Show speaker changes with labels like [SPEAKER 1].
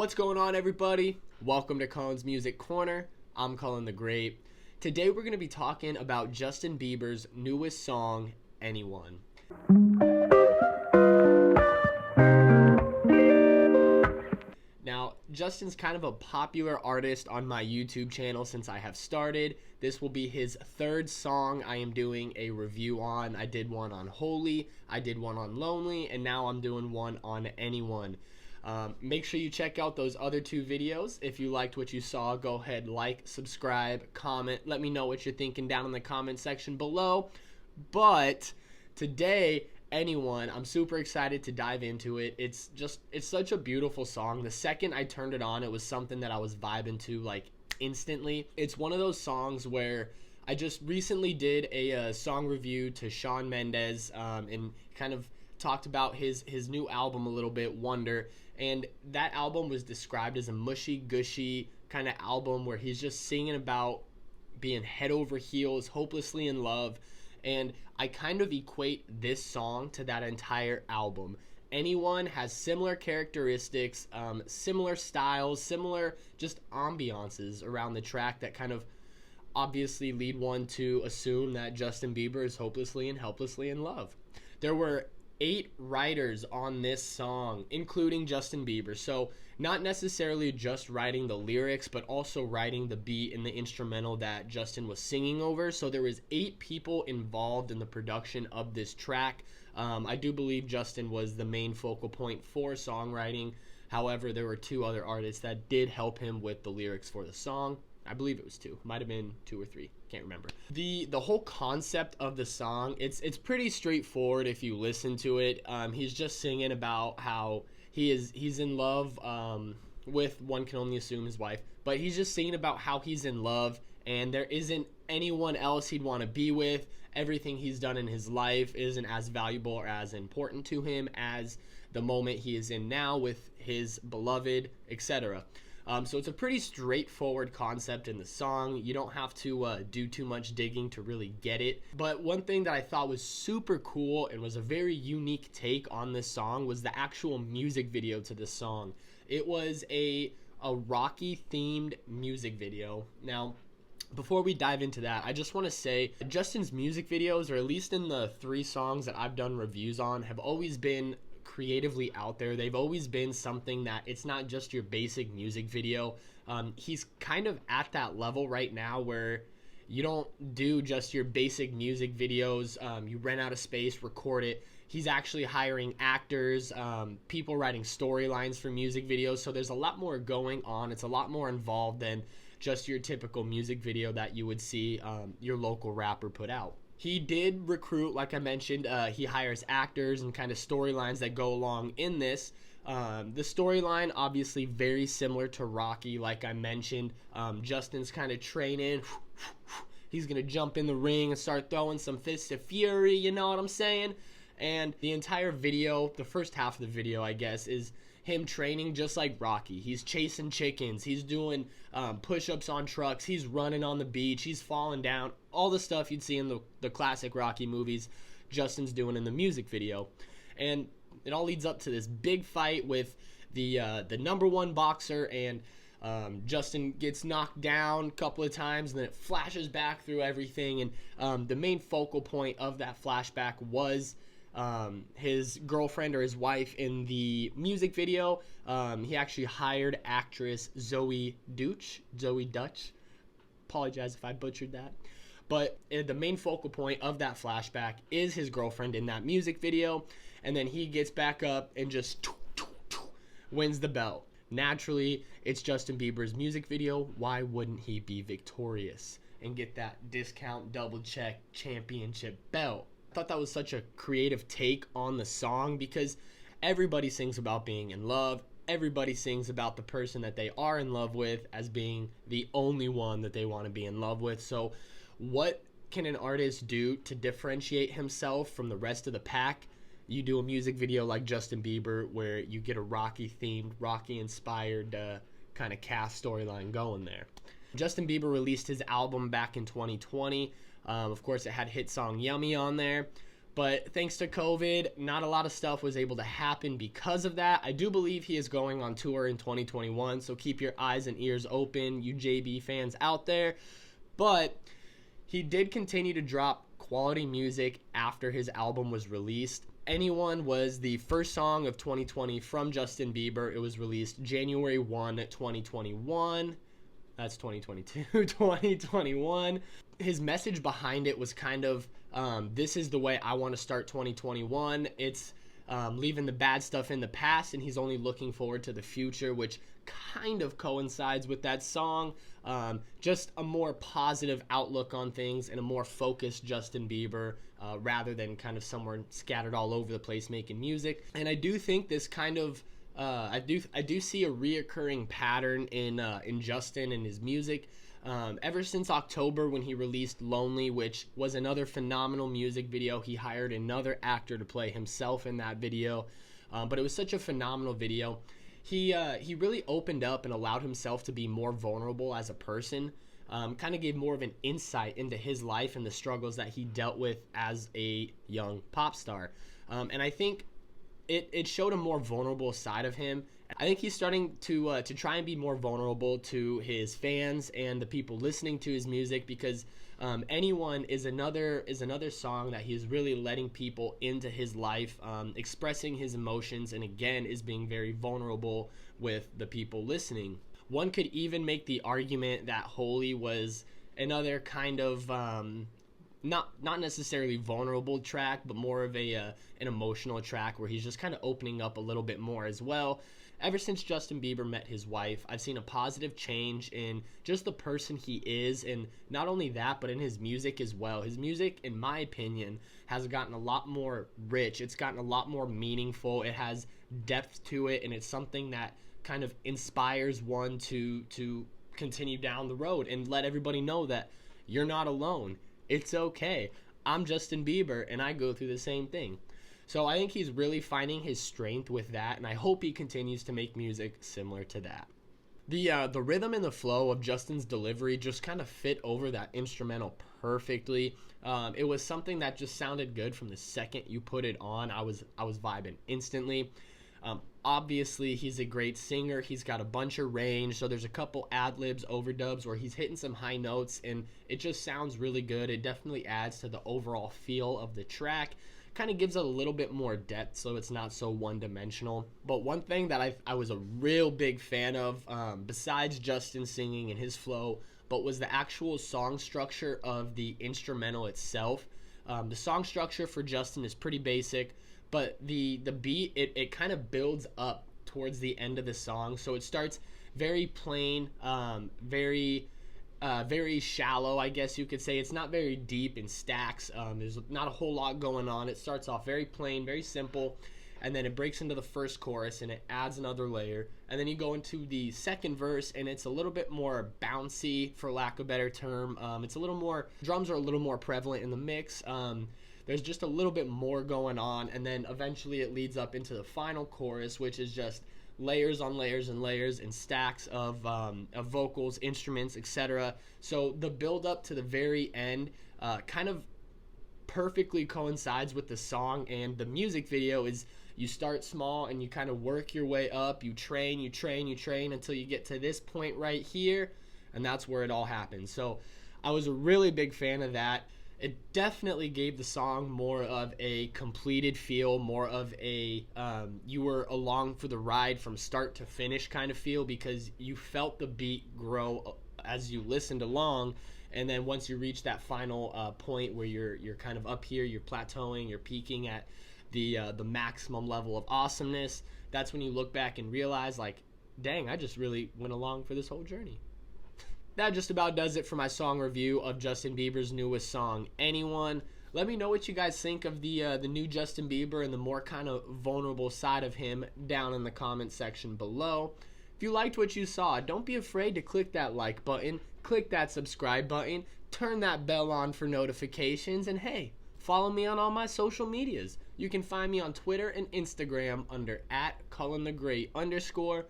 [SPEAKER 1] What's going on, everybody? Welcome to Cullen's Music Corner. I'm Cullen the Great. Today we're going to be talking about Justin Bieber's newest song, Anyone. Now, Justin's kind of a popular artist on my YouTube channel since I have started. This will be his third song I am doing a review on. I did one on Holy, I did one on Lonely, and now I'm doing one on Anyone. Make sure you check out those other two videos. If you liked what you saw, go ahead, like, subscribe, comment. Let me know what you're thinking down in the comment section below. But today, Anyone, I'm super excited to dive into it. It's such a beautiful song. The second I turned it on, it was something that I was vibing to like instantly. It's one of those songs where I just recently did a song review to Shawn Mendes and kind of talked about his new album a little bit, Wonder, and that album was described as a mushy gushy kind of album where he's just singing about being head over heels, hopelessly in love. And I kind of equate this song to that entire album. Anyone has similar characteristics, similar styles, similar just ambiances around the track that kind of obviously lead one to assume that Justin Bieber is hopelessly and helplessly in love. There were 8 writers on this song, including Justin Bieber. So not necessarily just writing the lyrics, but also writing the beat and the instrumental that Justin was singing over. So there was 8 people involved in the production of this track. I do believe Justin was the main focal point for songwriting. However, there were 2 other artists that did help him with the lyrics for the song. I believe it was 2. Might have been 2 or 3. Can't remember. The whole concept of the song, it's pretty straightforward if you listen to it. He's just singing about how he's in love with, one can only assume, his wife, but he's just singing about how he's in love and there isn't anyone else he'd want to be with. Everything he's done in his life isn't as valuable or as important to him as the moment he is in now with his beloved, etc. So it's a pretty straightforward concept in the song. You don't have to do too much digging to really get it. But one thing that I thought was super cool and was a very unique take on this song was the actual music video to this song. It was a Rocky themed music video. Now, before we dive into that, I just want to say Justin's music videos, or at least in the 3 songs that I've done reviews on, have always been creatively out there. They've always been something that it's not just your basic music video. He's kind of at that level right now where you don't do just your basic music videos. You rent out a space, record it. He's actually hiring actors, people writing storylines for music videos. So there's a lot more going on. It's a lot more involved than just your typical music video that you would see your local rapper put out. He did recruit, like I mentioned, he hires actors and kind of storylines that go along in this. The storyline, obviously very similar to Rocky, like I mentioned. Justin's kind of training. He's going to jump in the ring and start throwing some fists of fury, you know what I'm saying? And the entire video, the first half of the video, I guess, is him training just like Rocky. He's chasing chickens. He's doing push-ups on trucks. He's running on the beach. He's falling down. All the stuff you'd see in the classic Rocky movies, Justin's doing in the music video. And it all leads up to this big fight with the #1 boxer, and Justin gets knocked down a couple of times, and then it flashes back through everything. And the main focal point of that flashback was his girlfriend or his wife in the music video. He actually hired actress Zoe Dutch. Apologize if I butchered that. But the main focal point of that flashback is his girlfriend in that music video. And then he gets back up and just wins the belt. Naturally, it's Justin Bieber's music video. Why wouldn't he be victorious and get that discount double check championship belt? I thought that was such a creative take on the song because everybody sings about being in love. Everybody sings about the person that they are in love with as being the only one that they want to be in love with. So what can an artist do to differentiate himself from the rest of the pack? You do a music video like Justin Bieber where you get a Rocky-themed, Rocky-inspired kind of cast storyline going there. Justin Bieber released his album back in 2020. Of course, it had hit song Yummy on there. But thanks to COVID, not a lot of stuff was able to happen because of that. I do believe he is going on tour in 2021, so keep your eyes and ears open, you JB fans out there. But he did continue to drop quality music after his album was released. Anyone was the first song of 2020 from Justin Bieber. It was released January 1, 2021. That's 2022, 2021. His message behind it was kind of, this is the way I want to start 2021. It's leaving the bad stuff in the past, and he's only looking forward to the future, which kind of coincides with that song. Just a more positive outlook on things and a more focused Justin Bieber, rather than kind of somewhere scattered all over the place making music. And I do think this kind of I do see a reoccurring pattern in Justin and his music. Ever since October, when he released Lonely, which was another phenomenal music video. He hired another actor to play himself in that video, but it was such a phenomenal video. He really opened up and allowed himself to be more vulnerable as a person. Kind of gave more of an insight into his life and the struggles that he dealt with as a young pop star. And I think it showed a more vulnerable side of him. I think he's starting to try and be more vulnerable to his fans and the people listening to his music, because Anyone is another song that he's really letting people into his life, expressing his emotions, and again is being very vulnerable with the people listening. One could even make the argument that Holy was another kind of not necessarily vulnerable track, but more of an emotional track where he's just kind of opening up a little bit more as well. Ever since Justin Bieber met his wife, I've seen a positive change in just the person he is, and not only that, but in his music as well. His music, in my opinion, has gotten a lot more rich. It's gotten a lot more meaningful. It has depth to it, and it's something that kind of inspires one to continue down the road and let everybody know that you're not alone. It's okay. I'm Justin Bieber, and I go through the same thing. So I think he's really finding his strength with that, and I hope he continues to make music similar to that. The rhythm and the flow of Justin's delivery just kind of fit over that instrumental perfectly. It was something that just sounded good from the second you put it on. I was vibing instantly. Obviously, he's a great singer. He's got a bunch of range, so there's a couple ad-libs, overdubs where he's hitting some high notes, and it just sounds really good. It definitely adds to the overall feel of the track. Kind of gives it a little bit more depth, so it's not so one-dimensional. But one thing that I was a real big fan of, besides Justin singing and his flow, but was the actual song structure of the instrumental itself. The song structure for Justin is pretty basic, but the beat, it kind of builds up towards the end of the song. So it starts very plain, very shallow, I guess you could say. It's not very deep in stacks. There's not a whole lot going on. It starts off very plain, very simple, and then it breaks into the first chorus and it adds another layer. And then you go into the second verse and it's a little bit more bouncy, for lack of a better term. It's a little more, drums are a little more prevalent in the mix. There's just a little bit more going on, and then eventually it leads up into the final chorus, which is just layers on layers and layers and stacks of vocals, instruments, etc. So the build up to the very end kind of perfectly coincides with the song, and the music video is you start small and you kind of work your way up. You train until you get to this point right here, and that's where it all happens. So I was a really big fan of that. It definitely gave the song more of a completed feel, more of a you were along for the ride from start to finish kind of feel, because you felt the beat grow as you listened along. And then once you reach that final point where you're kind of up here, you're plateauing, you're peaking at the maximum level of awesomeness, that's when you look back and realize, like, dang, I just really went along for this whole journey. That just about does it for my song review of Justin Bieber's newest song, Anyone. Let me know what you guys think of the new Justin Bieber and the more kind of vulnerable side of him down in the comment section below. If you liked what you saw, don't be afraid to click that like button, click that subscribe button, turn that bell on for notifications, and hey, follow me on all my social medias. You can find me on Twitter and Instagram under @CullenTheGreat_.